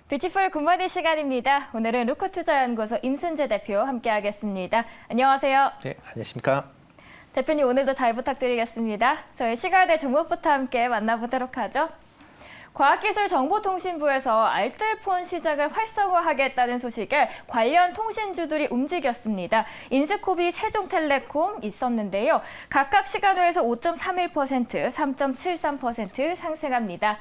뷰티풀 굿모닝 시간입니다. 오늘은 루커투자연구소 임순재 대표 함께하겠습니다. 안녕하세요. 네, 안녕하십니까. 대표님 오늘도 잘 부탁드리겠습니다. 저희 시간의 종목부터 함께 만나보도록 하죠. 과학기술정보통신부에서 알뜰폰 시장을 활성화하겠다는 소식에 관련 통신주들이 움직였습니다. 인스코비, 세종텔레콤 있었는데요. 각각 시간외에서 5.31%, 3.73% 상승합니다.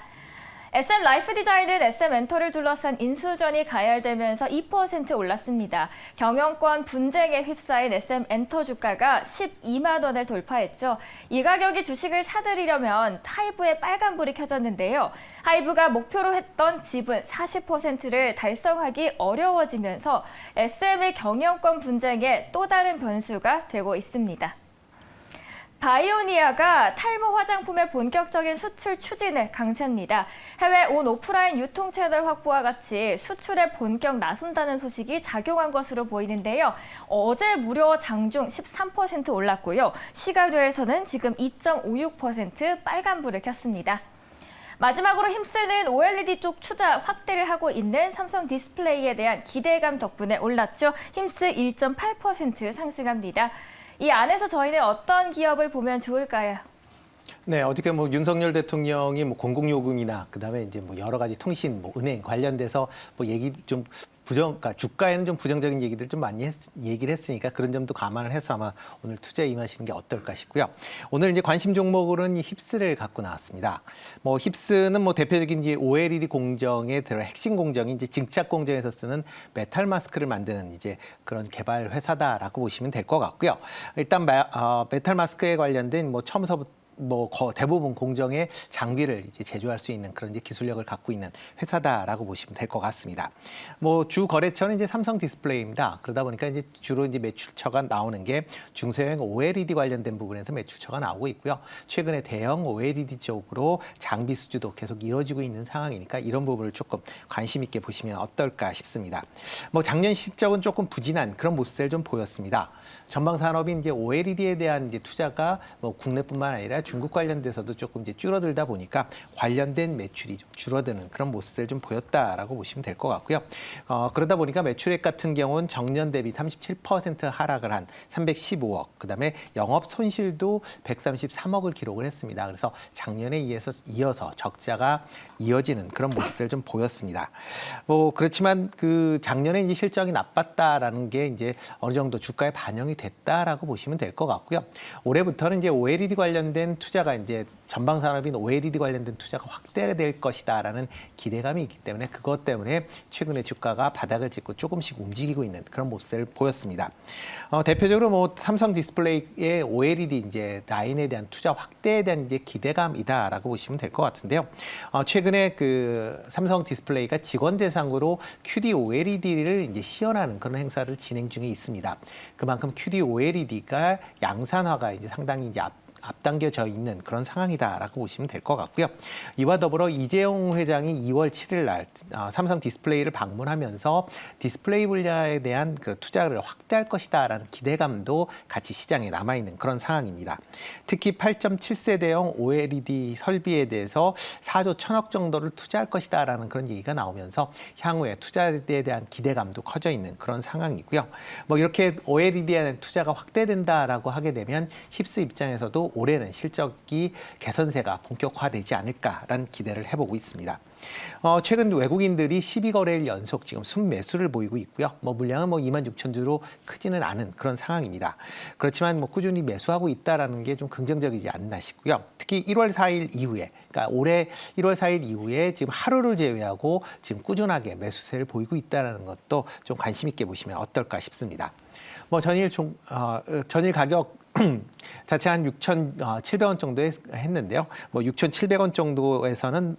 SM라이프디자인은 SM엔터를 둘러싼 인수전이 가열되면서 2% 올랐습니다. 경영권 분쟁에 휩싸인 SM엔터 주가가 12만 원을 돌파했죠. 이 가격이 주식을 사들이려면 하이브에 빨간불이 켜졌는데요. 하이브가 목표로 했던 지분 40%를 달성하기 어려워지면서 SM의 경영권 분쟁에 또 다른 변수가 되고 있습니다. 바이오니아가 탈모 화장품의 본격적인 수출 추진을 강세합니다. 해외 온 오프라인 유통 채널 확보와 같이 수출에 본격 나선다는 소식이 작용한 것으로 보이는데요. 어제 무려 장중 13% 올랐고요. 시간외에서는 지금 2.56% 빨간불을 켰습니다. 마지막으로 힘쓰는 OLED 쪽 투자 확대를 하고 있는 삼성 디스플레이에 대한 기대감 덕분에 올랐죠. 힘쓰 1.8% 상승합니다. 이 안에서 저희는 어떤 기업을 보면 좋을까요? 네, 어저께 윤석열 대통령이 공공요금이나 그다음에 이제 여러 가지 통신, 은행 관련돼서 얘기 좀 그러니까 주가에는 좀 부정적인 얘기들 좀 많이 얘기를 했으니까 그런 점도 감안을 해서 아마 오늘 투자에 임하시는 게 어떨까 싶고요. 오늘 이제 관심 종목으로는 이 힙스를 갖고 나왔습니다. 힙스는 대표적인 이제 OLED 공정에 들어 핵심 공정이 이제 증착 공정에서 쓰는 메탈 마스크를 만드는 이제 그런 개발 회사다라고 보시면 될 것 같고요. 일단 메탈 마스크에 관련된 처음서부터 대부분 공정의 장비를 이제 제조할 수 있는 그런 이제 기술력을 갖고 있는 회사다라고 보시면 될 것 같습니다. 주 거래처는 이제 삼성 디스플레이입니다. 그러다 보니까 이제 주로 이제 매출처가 나오는 게 중소형 OLED 관련된 부분에서 매출처가 나오고 있고요. 최근에 대형 OLED 쪽으로 장비 수주도 계속 이루어지고 있는 상황이니까 이런 부분을 조금 관심 있게 보시면 어떨까 싶습니다. 작년 실적은 조금 부진한 그런 모습을 좀 보였습니다. 전방 산업인 이제 OLED에 대한 이제 투자가 국내뿐만 아니라 중국 관련돼서도 조금 이제 줄어들다 보니까 관련된 매출이 좀 줄어드는 그런 모습을 좀 보였다라고 보시면 될 것 같고요. 그러다 보니까 매출액 같은 경우는 정년 대비 37% 하락을 한 315억, 그다음에 영업 손실도 133억을 기록을 했습니다. 그래서 작년에 이어서 적자가 이어지는 그런 모습을 좀 보였습니다. 그렇지만 그 작년에 이제 실적이 나빴다라는 게 이제 어느 정도 주가에 반영이 됐다라고 보시면 될 것 같고요. 올해부터는 이제 OLED 관련된 투자가 이제 전방 산업인 OLED 관련된 투자가 확대될 것이다라는 기대감이 있기 때문에 그것 때문에 최근에 주가가 바닥을 찍고 조금씩 움직이고 있는 그런 모습을 보였습니다. 대표적으로 삼성 디스플레이의 OLED 이제 라인에 대한 투자 확대에 대한 이제 기대감이다라고 보시면 될 것 같은데요. 최근에 그 삼성 디스플레이가 직원 대상으로 QD OLED를 이제 시연하는 그런 행사를 진행 중에 있습니다. 그만큼 QD OLED가 양산화가 이제 상당히 이제 앞당겨져 있는 그런 상황이다라고 보시면 될 것 같고요. 이와 더불어 이재용 회장이 2월 7일 날 삼성 디스플레이를 방문하면서 디스플레이 분야에 대한 그 투자를 확대할 것이다라는 기대감도 같이 시장에 남아있는 그런 상황입니다. 특히 8.7세대형 OLED 설비에 대해서 4조 1천억 정도를 투자할 것이다라는 그런 얘기가 나오면서 향후에 투자에 대한 기대감도 커져 있는 그런 상황이고요. 이렇게 OLED에 대한 투자가 확대된다라고 하게 되면 힙스 입장에서도 올해는 실적이 개선세가 본격화되지 않을까라는 기대를 해보고 있습니다. 최근 외국인들이 12거래일 연속 지금 순매수를 보이고 있고요. 물량은 26,000주로 크지는 않은 그런 상황입니다. 그렇지만 꾸준히 매수하고 있다라는 게 좀 긍정적이지 않나 싶고요. 특히 1월 4일 이후에, 그러니까 올해 1월 4일 이후에 지금 하루를 제외하고 지금 꾸준하게 매수세를 보이고 있다는 것도 좀 관심 있게 보시면 어떨까 싶습니다. 전일 가격 자체 한 6,700원 정도 했는데요. 6,700원 정도에서는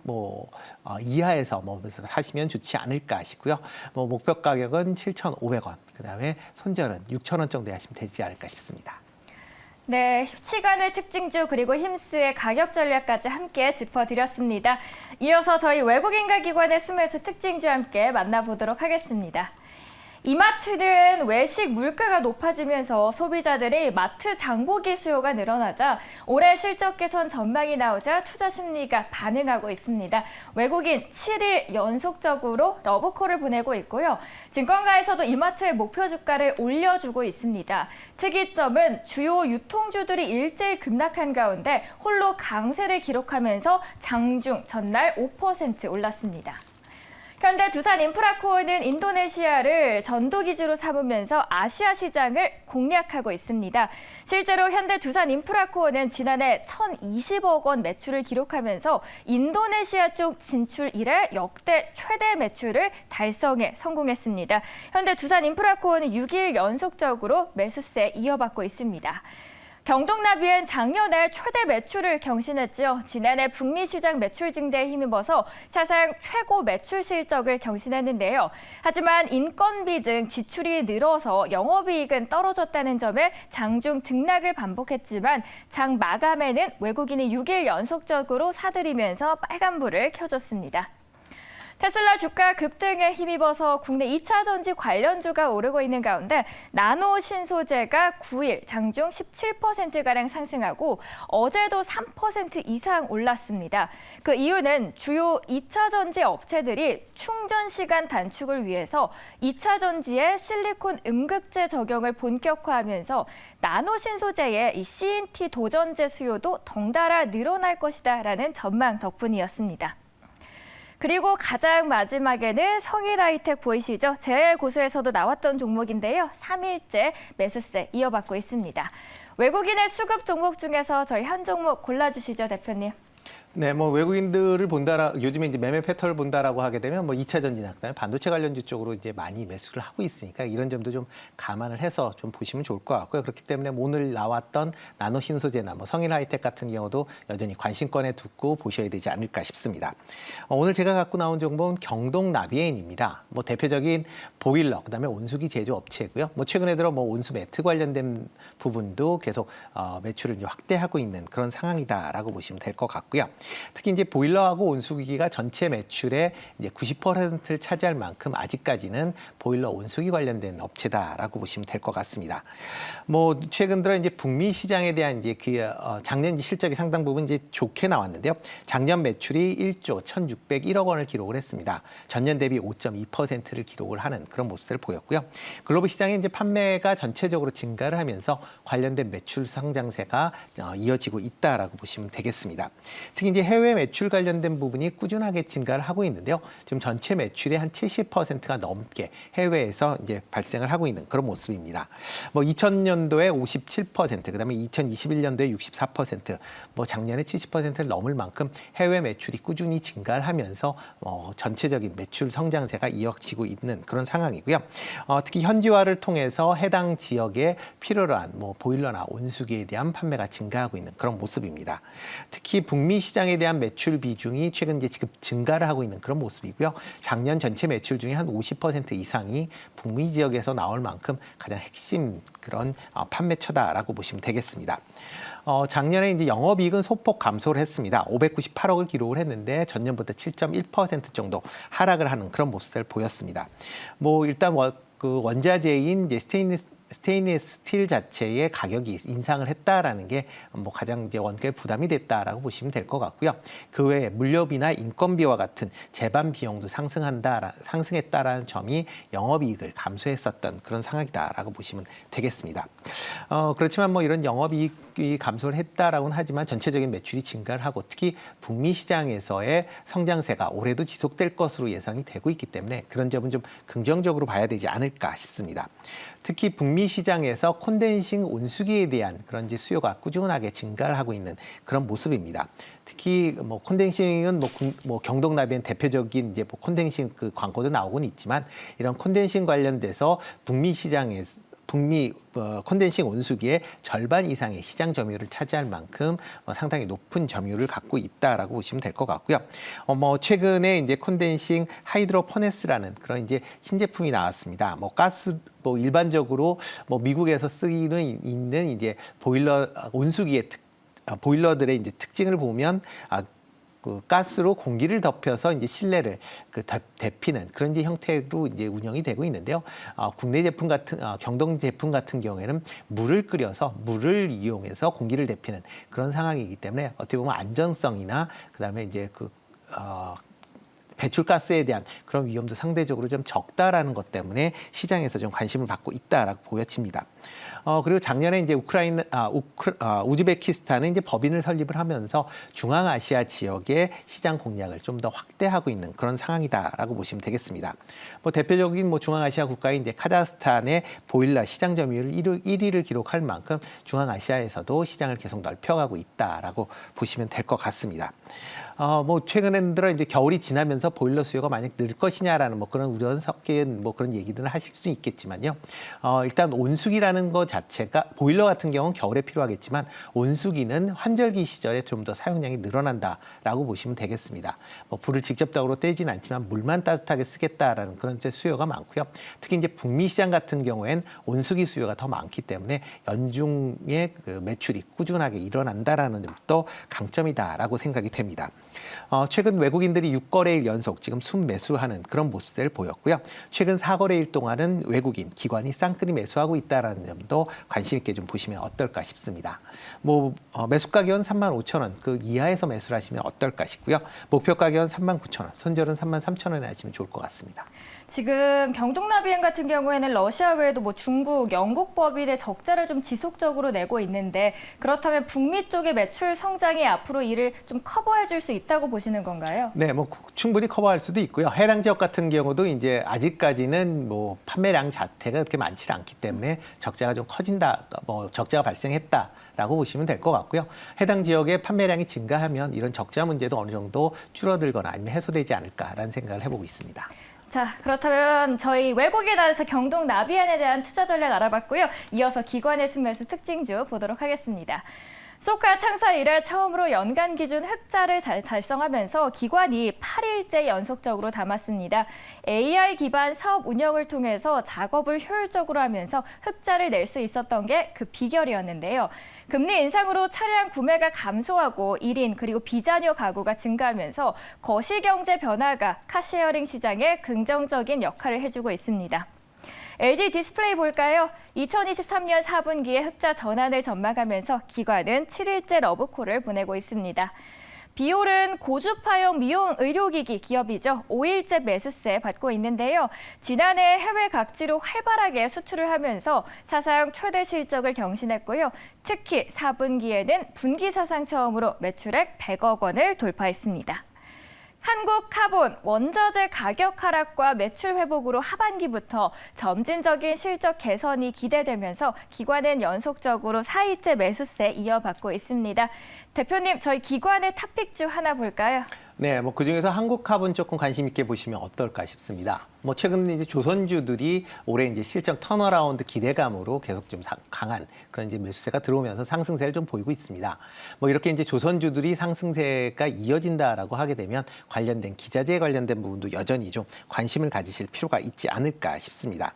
이하에서 사시면 좋지 않을까 싶고요. 목표 가격은 7,500원, 그다음에 손절은 6,000원 정도 하시면 되지 않을까 싶습니다. 네, 시간의 특징주 그리고 힘스의 가격 전략까지 함께 짚어드렸습니다. 이어서 저희 외국인과 기관의 순매수 특징주 함께 만나보도록 하겠습니다. 이마트는 외식 물가가 높아지면서 소비자들의 마트 장보기 수요가 늘어나자 올해 실적 개선 전망이 나오자 투자 심리가 반응하고 있습니다. 외국인 7일 연속적으로 러브콜을 보내고 있고요. 증권가에서도 이마트의 목표 주가를 올려주고 있습니다. 특이점은 주요 유통주들이 일제히 급락한 가운데 홀로 강세를 기록하면서 장중 전날 5% 올랐습니다. 현대 두산인프라코어는 인도네시아를 전도기지로 삼으면서 아시아 시장을 공략하고 있습니다. 실제로 현대 두산인프라코어는 지난해 1,020억 원 매출을 기록하면서 인도네시아 쪽 진출 이래 역대 최대 매출을 달성에 성공했습니다. 현대 두산인프라코어는 6일 연속적으로 매수세 이어받고 있습니다. 경동나비엔 작년에 최대 매출을 경신했지요. 지난해 북미 시장 매출 증대에 힘입어서 사상 최고 매출 실적을 경신했는데요. 하지만 인건비 등 지출이 늘어서 영업이익은 떨어졌다는 점에 장중 등락을 반복했지만 장 마감에는 외국인이 6일 연속적으로 사들이면서 빨간불을 켜줬습니다. 테슬라 주가 급등에 힘입어서 국내 2차 전지 관련주가 오르고 있는 가운데 나노 신소재가 9일 장중 17%가량 상승하고 어제도 3% 이상 올랐습니다. 그 이유는 주요 2차 전지 업체들이 충전 시간 단축을 위해서 2차 전지에 실리콘 음극재 적용을 본격화하면서 나노 신소재의 이 CNT 도전제 수요도 덩달아 늘어날 것이다라는 전망 덕분이었습니다. 그리고 가장 마지막에는 성일하이텍 보이시죠? 제일고수에서도 나왔던 종목인데요. 3일째 매수세 이어받고 있습니다. 외국인의 수급 종목 중에서 저희 한 종목 골라주시죠, 대표님. 네, 뭐 외국인들을 본다라 요즘에 이제 매매 패턴을 본다라고 하게 되면 뭐 2차 전지나 그다음에 반도체 관련주 쪽으로 이제 많이 매수를 하고 있으니까 이런 점도 좀 감안을 해서 좀 보시면 좋을 것 같고요. 그렇기 때문에 오늘 나왔던 나노 신소재나 뭐 성일 하이텍 같은 경우도 여전히 관심권에 두고 보셔야 되지 않을까 싶습니다. 오늘 제가 갖고 나온 정보는 경동 나비엔입니다. 뭐 대표적인 보일러, 그다음에 온수기 제조 업체고요. 뭐 최근에 들어 뭐 온수 매트 관련된 부분도 계속 매출을 이제 확대하고 있는 그런 상황이다라고 보시면 될 것 같고요. 특히 이제 보일러하고 온수기가 전체 매출의 이제 90%를 차지할 만큼 아직까지는 보일러 온수기 관련된 업체다라고 보시면 될 것 같습니다. 뭐 최근 들어 이제 북미 시장에 대한 이제 작년 실적이 상당 부분 이제 좋게 나왔는데요. 작년 매출이 1조 1,601억 원을 기록을 했습니다. 전년 대비 5.2%를 기록을 하는 그런 모습을 보였고요. 글로벌 시장에 이제 판매가 전체적으로 증가를 하면서 관련된 매출 성장세가 이어지고 있다라고 보시면 되겠습니다. 특히 이제 해외 매출 관련된 부분이 꾸준하게 증가를 하고 있는데요. 지금 전체 매출의 한 70%가 넘게 해외에서 이제 발생을 하고 있는 그런 모습입니다. 뭐 2000년도에 57%, 그다음에 2021년도에 64%, 뭐 작년에 70%를 넘을 만큼 해외 매출이 꾸준히 증가를 하면서 전체적인 매출 성장세가 이어지고 있는 그런 상황이고요. 특히 현지화를 통해서 해당 지역에 필요로 한 뭐 보일러나 온수기에 대한 판매가 증가하고 있는 그런 모습입니다. 특히 북미 시장에 대한 매출 비중이 최근 이제 지금 증가를 하고 있는 그런 모습이고요. 작년 전체 매출 중에 한 50% 이상이 북미 지역에서 나올 만큼 가장 핵심 그런 판매처다라고 보시면 되겠습니다. 작년에 이제 영업이익은 소폭 감소를 했습니다. 598억을 기록을 했는데 전년보다 7.1% 정도 하락을 하는 그런 모습을 보였습니다. 뭐 일단 그 원자재인 이제 스테인리스 스틸 자체의 가격이 인상을 했다라는 게 뭐 가장 이제 원가에 부담이 됐다라고 보시면 될 것 같고요. 그 외에 물류비나 인건비와 같은 제반 비용도 상승했다라는 점이 영업이익을 감소했었던 그런 상황이다라고 보시면 되겠습니다. 그렇지만 뭐 이런 영업이익이 감소를 했다라고는 하지만 전체적인 매출이 증가를 하고 특히 북미 시장에서의 성장세가 올해도 지속될 것으로 예상이 되고 있기 때문에 그런 점은 좀 긍정적으로 봐야 되지 않을까 싶습니다. 특히 북미 시장에서 콘덴싱 온수기에 대한 그런 이제 수요가 꾸준하게 증가를 하고 있는 그런 모습입니다. 특히 뭐 콘덴싱은 뭐 경동나비엔 대표적인 이제 뭐 콘덴싱 그 광고도 나오곤 있지만 이런 콘덴싱 관련돼서 북미 시장에 콘덴싱 온수기의 절반 이상의 시장 점유율을 차지할 만큼 상당히 높은 점유율을 갖고 있다라고 보시면 될 것 같고요. 뭐 최근에 이제 콘덴싱 하이드로퍼네스라는 그런 이제 신제품이 나왔습니다. 뭐 가스 뭐 일반적으로 뭐 미국에서 쓰이는 있는 이제 보일러 온수기의 보일러들의 이제 특징을 보면 그 가스로 공기를 덮여서 이제 실내를 데피는 그런 이제 형태로 이제 운영이 되고 있는데요. 국내 제품 같은 경동 제품 같은 경우에는 물을 끓여서 물을 이용해서 공기를 데피는 그런 상황이기 때문에 어떻게 보면 안전성이나 그다음에 이제 배출가스에 대한 그런 위험도 상대적으로 좀 적다라는 것 때문에 시장에서 좀 관심을 받고 있다라고 보여집니다. 그리고 작년에 이제 우즈베키스탄은 이제 법인을 설립을 하면서 중앙아시아 지역의 시장 공략을 좀 더 확대하고 있는 그런 상황이다라고 보시면 되겠습니다. 대표적인 중앙아시아 국가인 이제 카자흐스탄의 보일러 시장 점유율 1위를 기록할 만큼 중앙아시아에서도 시장을 계속 넓혀가고 있다라고 보시면 될 것 같습니다. 최근에 들어 이제 겨울이 지나면서 보일러 수요가 만약 늘 것이냐라는 그런 우려는 섞인 그런 얘기들은 하실 수 있겠지만요. 일단 온수기라는 것 자체가 보일러 같은 경우는 겨울에 필요하겠지만 온수기는 환절기 시절에 좀 더 사용량이 늘어난다라고 보시면 되겠습니다. 불을 직접적으로 떼지는 않지만 물만 따뜻하게 쓰겠다라는 그런 이제 수요가 많고요. 특히 이제 북미 시장 같은 경우엔 온수기 수요가 더 많기 때문에 연중에 그 매출이 꾸준하게 일어난다라는 점도 강점이다라고 생각이 됩니다. 최근 외국인들이 6거래일 연속 지금 순매수하는 그런 모습을 보였고요. 최근 4거래일 동안은 외국인 기관이 쌍끌이 매수하고 있다는 점도 관심 있게 좀 보시면 어떨까 싶습니다. 매수 가격은 35,000원 그 이하에서 매수를 하시면 어떨까 싶고요. 목표 가격은 39,000원, 손절은 33,000원에 하시면 좋을 것 같습니다. 지금 경동나비엔 같은 경우에는 러시아 외에도 중국, 영국 법인의 적자를 좀 지속적으로 내고 있는데 그렇다면 북미 쪽의 매출 성장이 앞으로 이를 좀 커버해 줄 수 있다고 보시는 건가요? 네, 충분히 커버할 수도 있고요. 해당 지역 같은 경우도 이제 아직까지는 판매량 자체가 그렇게 많지 않기 때문에 적자가 좀 커진다, 적자가 발생했다라고 보시면 될 것 같고요. 해당 지역의 판매량이 증가하면 이런 적자 문제도 어느 정도 줄어들거나 아니면 해소되지 않을까라는 생각을 해보고 있습니다. 자, 그렇다면 저희 외국인 안에서 경동나비엔에 대한 투자 전략 알아봤고요. 이어서 기관의 순매수 특징주 보도록 하겠습니다. 소카 창사 이래 처음으로 연간 기준 흑자를 달성하면서 기관이 8일째 연속적으로 담았습니다. AI 기반 사업 운영을 통해서 작업을 효율적으로 하면서 흑자를 낼 수 있었던 게 그 비결이었는데요. 금리 인상으로 차량 구매가 감소하고 1인 그리고 비자녀 가구가 증가하면서 거시경제 변화가 카쉐어링 시장에 긍정적인 역할을 해주고 있습니다. LG 디스플레이 볼까요? 2023년 4분기에 흑자 전환을 전망하면서 기관은 7일째 러브콜을 보내고 있습니다. 비올은 고주파용 미용 의료기기 기업이죠. 5일째 매수세 받고 있는데요. 지난해 해외 각지로 활발하게 수출을 하면서 사상 최대 실적을 경신했고요. 특히 4분기에는 분기 사상 처음으로 매출액 100억 원을 돌파했습니다. 한국카본 원자재 가격 하락과 매출 회복으로 하반기부터 점진적인 실적 개선이 기대되면서 기관은 연속적으로 4일째 매수세 이어받고 있습니다. 대표님, 저희 기관의 탑픽주 하나 볼까요? 네, 그중에서 한국카본 조금 관심 있게 보시면 어떨까 싶습니다. 최근 이제 조선주들이 올해 이제 실적 턴어라운드 기대감으로 계속 좀 강한 그런 이제 매수세가 들어오면서 상승세를 좀 보이고 있습니다. 이렇게 이제 조선주들이 상승세가 이어진다라고 하게 되면 관련된 기자재 관련된 부분도 여전히 좀 관심을 가지실 필요가 있지 않을까 싶습니다.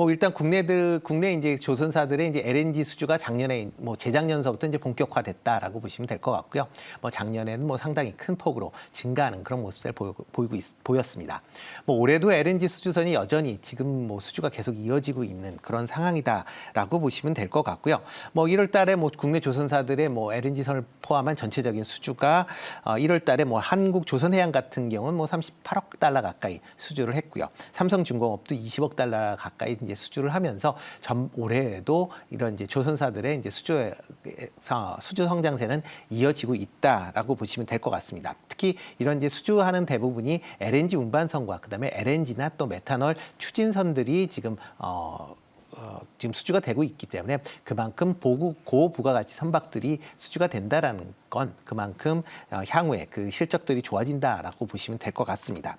일단 국내 이제 조선사들의 이제 LNG 수주가 작년에 재작년서부터 이제 본격화됐다라고 보시면 될 것 같고요. 작년에는 상당히 큰 폭으로 증가하는 그런 모습을 보였습니다. 올해도 LNG 수주선이 여전히 지금 수주가 계속 이어지고 있는 그런 상황이다라고 보시면 될 것 같고요. 1월 달에 국내 조선사들의 LNG선을 포함한 전체적인 수주가 1월 달에 한국 조선해양 같은 경우는 38억 달러 가까이 수주를 했고요. 삼성중공업도 20억 달러 가까이 이제 수주를 하면서 올해에도 이런 이제 조선사들의 이제 수주 성장세는 이어지고 있다라고 보시면 될 것 같습니다. 특히 이런 이제 수주하는 대부분이 LNG 운반선과 그다음에 LNG나 또 메탄올 추진선들이 지금 수주가 되고 있기 때문에 그만큼 고부가가치 선박들이 수주가 된다라는 건 그만큼 향후에 그 실적들이 좋아진다라고 보시면 될 것 같습니다.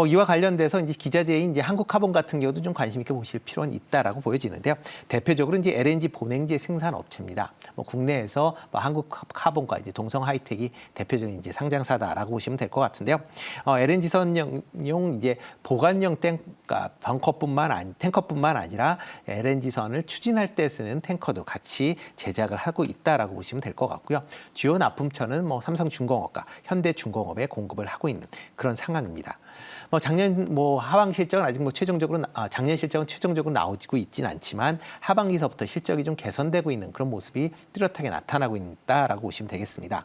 이와 관련돼서 이제 기자재인 이제 한국카본 같은 경우도 좀 관심 있게 보실 필요는 있다라고 보여지는데요. 대표적으로 이제 LNG 본행제 생산 업체입니다. 국내에서 한국카본과 이제 동성하이텍이 대표적인 이제 상장사다라고 보시면 될 것 같은데요. LNG 선용 이제 보관용 탱커뿐만 아니라 LNG선을 추진할 때 쓰는 탱커도 같이 제작을 하고 있다라고 보시면 될 것 같고요. 주요 납품처는 뭐 삼성중공업과 현대중공업에 공급을 하고 있는 그런 상황입니다. 작년 하반기 실적은 아직 작년 실적은 최종적으로 나오고 있지는 않지만 하반기서부터 실적이 좀 개선되고 있는 그런 모습이 뚜렷하게 나타나고 있다라고 보시면 되겠습니다.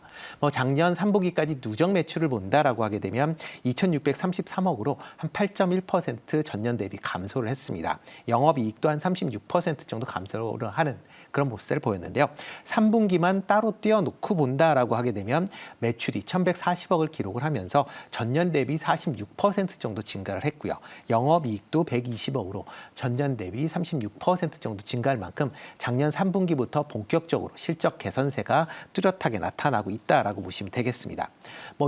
작년 3분기까지 누적 매출을 본다라고 하게 되면 2,633억으로 한 8.1% 전년 대비 감소를 했습니다. 영업이익도 한 36% 정도 감소를 하는 그런 모습을 보였는데요. 3분기만 따로 떼어놓고 본다라고 하게 되면 매출이 1,140억을 기록을 하면서 전년 대비 46% 정도 증가를 했고요. 영업이익도 120억으로 전년 대비 36% 정도 증가할 만큼 작년 3분기부터 본격적으로 실적 개선세가 뚜렷하게 나타나고 있다라고 보시면 되겠습니다.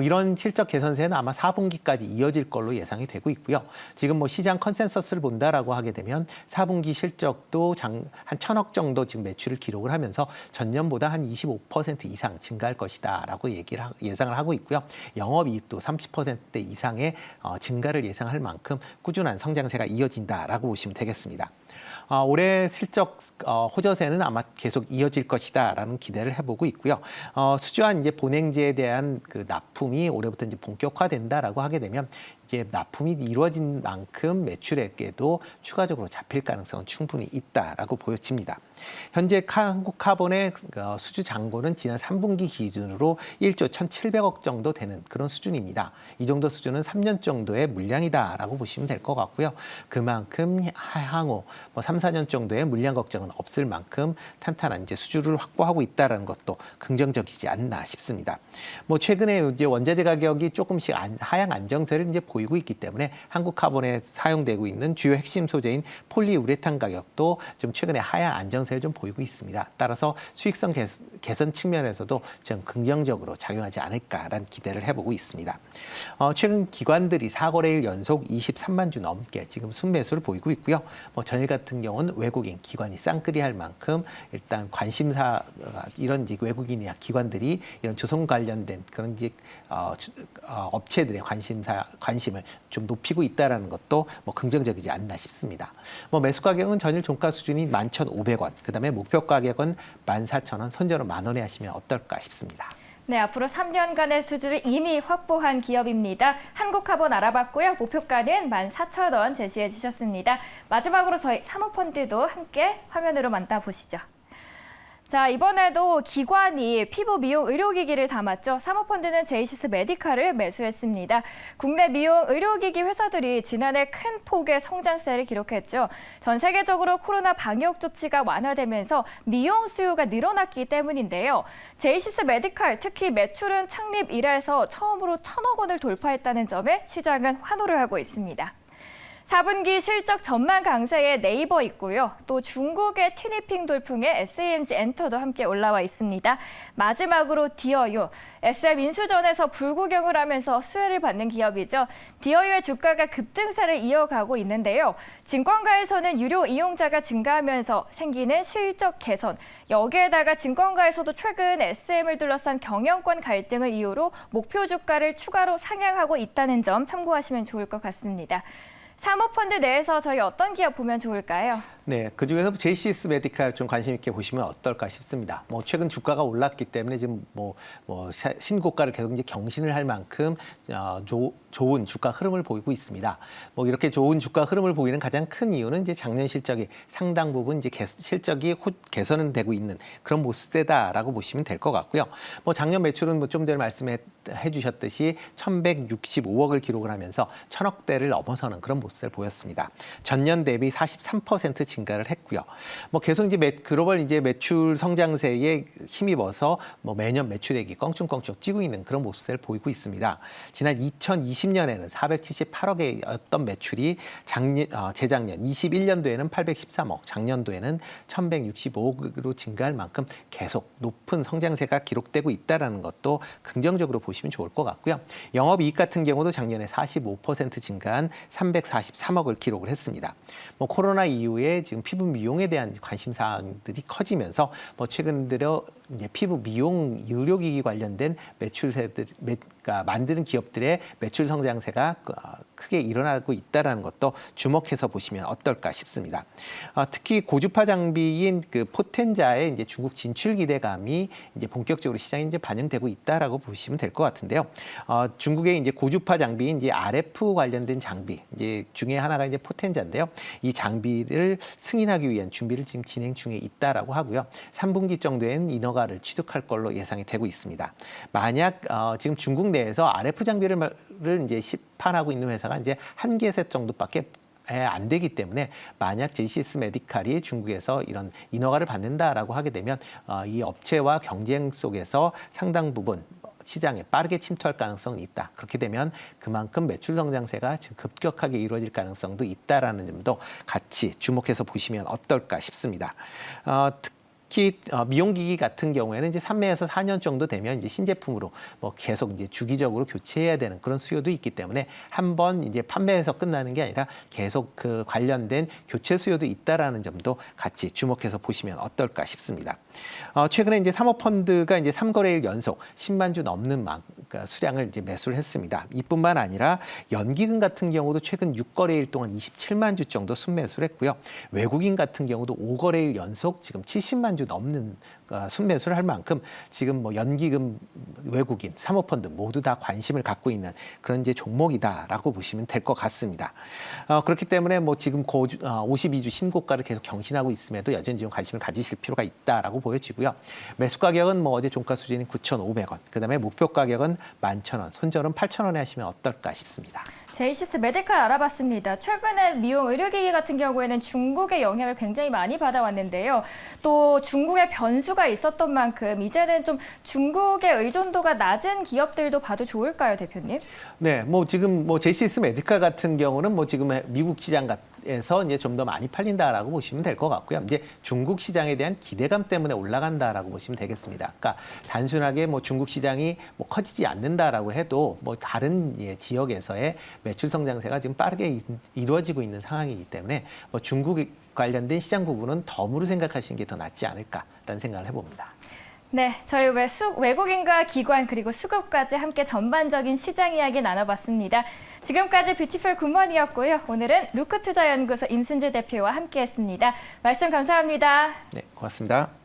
이런 실적 개선세는 아마 4분기까지 이어질 걸로 예상이 되고 있고요. 지금 시장 컨센서스를 본다라고 하게 되면 4분기 실적도 한 1,000억 정도 지금 매출을 기록을 하면서 전년보다 한 25% 이상 증가할 것이다라고 예상을 하고 있고요. 영업이익도 30% 이상의 증가를 예상할 만큼 꾸준한 성장세가 이어진다라고 보시면 되겠습니다. 올해 실적 호조세는 아마 계속 이어질 것이다라는 기대를 해보고 있고요. 수주한 이제 본행제에 대한 그 납품이 올해부터 이제 본격화된다라고 하게 되면 이제 납품이 이루어진 만큼 매출액에도 추가적으로 잡힐 가능성은 충분히 있다라고 보여집니다. 현재 한국카본의 수주 잔고는 지난 3분기 기준으로 1조 1,700억 정도 되는 그런 수준입니다. 이 정도 수준은 3년 정도의 물량이다라고 보시면 될 것 같고요. 그만큼 향후 3, 4년 정도의 물량 걱정은 없을 만큼 탄탄한 이제 수주를 확보하고 있다는 것도 긍정적이지 않나 싶습니다. 최근에 이제 원자재 가격이 조금씩 하향 안정세를 이제 보이고 있기 때문에 한국카본에 사용되고 있는 주요 핵심 소재인 폴리우레탄 가격도 좀 최근에 하향 안정세를 좀 보이고 있습니다. 따라서 수익성 개선 측면에서도 좀 긍정적으로 작용하지 않을까라는 기대를 해보고 있습니다. 최근 기관들이 4거래일 연속 23만 주 넘게 지금 순매수를 보이고 있고요. 전일 같은 경우는 외국인 기관이 쌍끌이할 만큼 일단 관심사 이런 외국인이나 기관들이 이런 조선 관련된 그런 업체들의 관심을 좀 높이고 있다라는 것도 긍정적이지 않나 싶습니다. 매수 가격은 전일 종가 수준이 11,500원, 그다음에 목표 가격은 14,000원, 손절은 10,000원에 하시면 어떨까 싶습니다. 네, 앞으로 3년간의 수주를 이미 확보한 기업입니다. 한국카본 알아봤고요. 목표가는 14,000원 제시해 주셨습니다. 마지막으로 저희 사모펀드도 함께 화면으로 만나보시죠. 자, 이번에도 기관이 피부 미용 의료기기를 담았죠. 사모펀드는 제이시스 메디칼을 매수했습니다. 국내 미용 의료기기 회사들이 지난해 큰 폭의 성장세를 기록했죠. 전 세계적으로 코로나 방역 조치가 완화되면서 미용 수요가 늘어났기 때문인데요. 제이시스 메디칼, 특히 매출은 창립 이래서 처음으로 1,000억 원을 돌파했다는 점에 시장은 환호를 하고 있습니다. 4분기 실적 전망 강세에 네이버 있고요. 또 중국의 티니핑 돌풍에 SAMG 엔터도 함께 올라와 있습니다. 마지막으로 디어유. SM 인수전에서 불구경을 하면서 수혜를 받는 기업이죠. 디어유의 주가가 급등세를 이어가고 있는데요. 증권가에서는 유료 이용자가 증가하면서 생기는 실적 개선. 여기에다가 증권가에서도 최근 SM을 둘러싼 경영권 갈등을 이유로 목표 주가를 추가로 상향하고 있다는 점 참고하시면 좋을 것 같습니다. 사모펀드 내에서 저희 어떤 기업 보면 좋을까요? 네, 그중에서 제이시스 메디칼 좀 관심 있게 보시면 어떨까 싶습니다. 최근 주가가 올랐기 때문에 지금 신고가를 계속 이제 경신을 할 만큼 좋은 주가 흐름을 보이고 있습니다. 이렇게 좋은 주가 흐름을 보이는 가장 큰 이유는 이제 작년 실적이 상당 부분 이제 실적이 개선은 되고 있는 그런 모습세다라고 보시면 될 것 같고요. 작년 매출은 좀 전에 말씀해 주셨듯이 1,165억을 기록을 하면서 1,000억대를 넘어서는 그런 모습을 보였습니다. 전년 대비 43% 증가를 했고요. 계속 이제 글로벌 이제 매출 성장세에 힘입어서 매년 매출액이 껑충껑충 뛰고 있는 그런 모습을 보이고 있습니다. 지난 2020년에는 478억이었던 매출이 재작년 21년도에는 813억, 작년도에는 1,165억으로 증가할 만큼 계속 높은 성장세가 기록되고 있다는 것도 긍정적으로 보시면 좋을 것 같고요. 영업이익 같은 경우도 작년에 45% 증가한 343억을 기록을 했습니다. 코로나 이후에 지금 피부 미용에 대한 관심 사항들이 커지면서 최근 들어 이제 피부 미용 의료기기 관련된 매출세들, 그러니까 만드는 기업들의 매출 성장세가 크게 일어나고 있다라는 것도 주목해서 보시면 어떨까 싶습니다. 특히 고주파 장비인 그 포텐자의 이제 중국 진출 기대감이 이제 본격적으로 시장에 이제 반영되고 있다라고 보시면 될 것 같은데요. 중국의 이제 고주파 장비인 이제 RF 관련된 장비 이제 중에 하나가 이제 포텐자인데요. 이 장비를 승인하기 위한 준비를 지금 진행 중에 있다라고 하고요. 3분기 정도엔 인허가를 취득할 걸로 예상이 되고 있습니다. 만약 지금 중국 내에서 RF 장비를 이제 시판하고 있는 회사가 이제 한 개셋 정도밖에 안 되기 때문에 만약 제시스 메디칼이 중국에서 이런 인허가를 받는다라고 하게 되면 이 업체와 경쟁 속에서 상당 부분 시장에 빠르게 침투할 가능성이 있다. 그렇게 되면 그만큼 매출 성장세가 지금 급격하게 이루어질 가능성도 있다라는 점도 같이 주목해서 보시면 어떨까 싶습니다. 특히 미용기기 같은 경우에는 이제 3매에서 4년 정도 되면 이제 신제품으로 뭐 계속 이제 주기적으로 교체해야 되는 그런 수요도 있기 때문에 한번 이제 판매에서 끝나는 게 아니라 계속 그 관련된 교체 수요도 있다라는 점도 같이 주목해서 보시면 어떨까 싶습니다. 최근에 이제 사모펀드가 이제 3거래일 연속 10만 주 넘는 그러니까 수량을 이제 매수를 했습니다. 이뿐만 아니라 연기금 같은 경우도 최근 6거래일 동안 27만 주 정도 순매수를 했고요. 외국인 같은 경우도 5거래일 연속 지금 70만 주 넘는 순매수를 할 만큼 지금 뭐 연기금, 외국인, 사모펀드 모두 다 관심을 갖고 있는 그런 이제 종목이다라고 보시면 될 것 같습니다. 그렇기 때문에 뭐 지금 52주 신고가를 계속 경신하고 있음에도 여전히 좀 관심을 가지실 필요가 있다라고 보여지고요. 매수 가격은 뭐 어제 종가 수준인 9,500원, 그다음에 목표 가격은 11,000원, 손절은 8,000원에 하시면 어떨까 싶습니다. 제이시스 메디칼 알아봤습니다. 최근에 미용 의료기기 같은 경우에는 중국의 영향을 굉장히 많이 받아왔는데요. 또 중국의 변수가 있었던 만큼 이제는 좀 중국의 의존도가 낮은 기업들도 봐도 좋을까요, 대표님? 네, 뭐 지금 뭐 제시스 메디칼 같은 경우는 뭐 지금 미국 시장에서 이제 좀 더 많이 팔린다라고 보시면 될 것 같고요. 이제 중국 시장에 대한 기대감 때문에 올라간다라고 보시면 되겠습니다. 그러니까 단순하게 뭐 중국 시장이 뭐 커지지 않는다라고 해도 뭐 다른 지역에서의 매출 성장세가 지금 빠르게 이루어지고 있는 상황이기 때문에 뭐 중국 관련된 시장 부분은 덤으로 생각하시는 게 더 낫지 않을까라는 생각을 해봅니다. 네, 저희 외국인과 기관 그리고 수급까지 함께 전반적인 시장 이야기 나눠봤습니다. 지금까지 뷰티풀 굿모닝이었고요. 오늘은 루크투자연구소 임순재 대표와 함께했습니다. 말씀 감사합니다. 네, 고맙습니다.